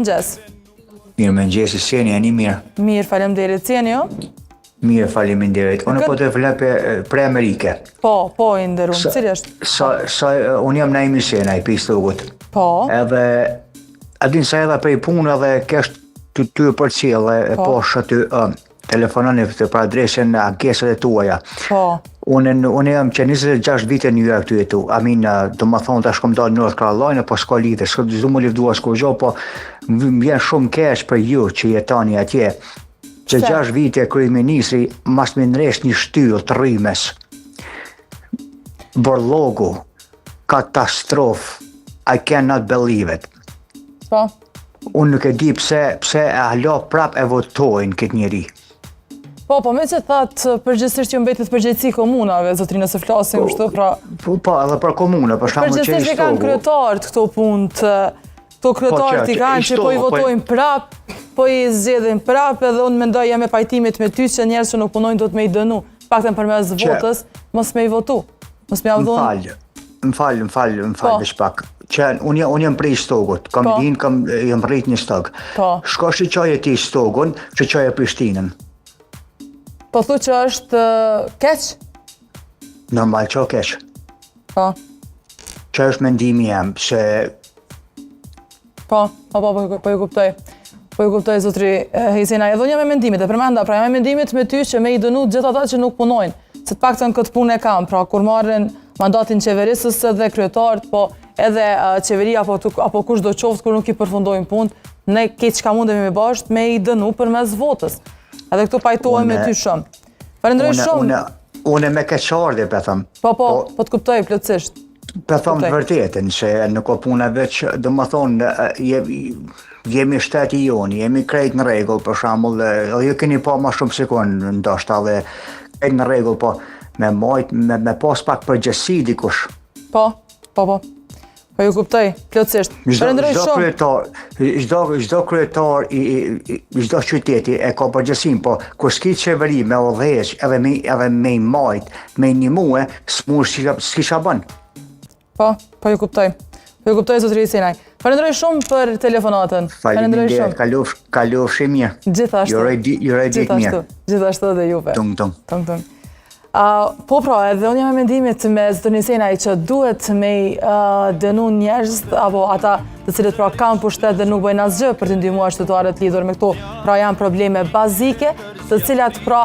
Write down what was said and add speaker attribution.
Speaker 1: Mëngjes.
Speaker 2: Mirë mëngjes, si jeni, jeni mirë?
Speaker 1: Mirë, faleminderit. Si jeni ju?
Speaker 2: Mirë, faleminderit. Unë po të flas për Amerike.
Speaker 1: Po, i nderuar. Cili është?
Speaker 2: Unë jam Naimi Sena i Pistogut.
Speaker 1: Po.
Speaker 2: Edhe a din sa edhe prej punë edhe kesh ty për cilë e poshtë aty telefononi për adresën ankesat e tuaja.
Speaker 1: Po.
Speaker 2: Unë jam që 26 vite në New York të jetu. Do më thonë tash kom dalë në North Carolina, po s'ka lidhje, s'du më lëvdua s'ko gjo, po më vjen shumë keq për ju që jetoni atje. Që 6 vite kryeministri mas me nresh një shtyllë të rrymes. Borlogu, katastrofë. I cannot believe it.
Speaker 1: Po.
Speaker 2: Unë nuk e di pse e halo prap e votojnë këtë njeri.
Speaker 1: Po, me që thatë përgjithsisht ju mbetet përgjegjësi komunave, zotrin, nëse flasim kështu, pra...
Speaker 2: Po, edhe për komune, për shkakun që
Speaker 1: përgjithsisht i kanë kryetarët këto punë, këto kryetarët i kanë që po i votojnë prap, po i zgjedhin prap, edhe unë mendoj jam me pajtimit me ty që njerëz që nuk punojnë do të me i dënu. Paktën përmes votës, mos me i votu. Mos me avdhon.
Speaker 2: Më falë veç pak. Unë jam prej Stogut, jam rrit një Stog. Shko shqyqaje ti Stogun, shqyqaje Prishtinën.
Speaker 1: Po thu që është keq?
Speaker 2: Normal që o keq.
Speaker 1: Po.
Speaker 2: Që është mendimi jam, se...
Speaker 1: Po ju kuptoj. Po ju kuptoj, zotri Hejsena. Edhe unë jam me mendimit, e përmenda, pra jam me mendimit me ty që me i dënu gjithë ata që nuk punojnë. Se të paktën këtë punë e kam, pra kur marrin mandatin qeverisës dhe kryetarët, po edhe qeveria apo kush do qoftë kur nuk i përfundojnë punë, ne keq çka mundemi me bashkë me i dënu përmes votës. Edhe këtu pajtohem me ty shumë. Falenderoj shumë.
Speaker 2: Unë me keqardhje, pe thëmë.
Speaker 1: Po të kuptoj plotësisht.
Speaker 2: Pe thëmë të vërtetën, që nuk o puna veç, do më thonë, jemi shteti joni, jemi krejt në regull, për shambull, dhe ju keni pa ma shumë sekundë, ndoshta, dhe krejt në regull, po me pas pak përgjësi dikush. Po ju kuptoj, plotësisht. Falenderoj shumë. Çdo kryetar çdo qyteti e ka përgjegjësinë, po kur s'ki qeveri me udhëheq edhe me i majt, me i ndihmue, s'kisha bën.
Speaker 1: Po ju kuptoj. Po ju kuptoj, zotëri Senaj. Falenderoj shumë për telefonatën. Falenderoj shumë.
Speaker 2: Kalofshi mirë.
Speaker 1: Gjithashtu.
Speaker 2: Ju ditë mirë.
Speaker 1: Gjithashtu edhe juve.
Speaker 2: Tung.
Speaker 1: Po pra, edhe unë jam me mendimit me zotërin Senaj që duhet me dënu njerëz apo ata të cilët pra kanë pushtet dhe nuk bëjnë asgjë për të ndihmuar qytetarët lidhur me këto, pra janë probleme bazike, të cilat pra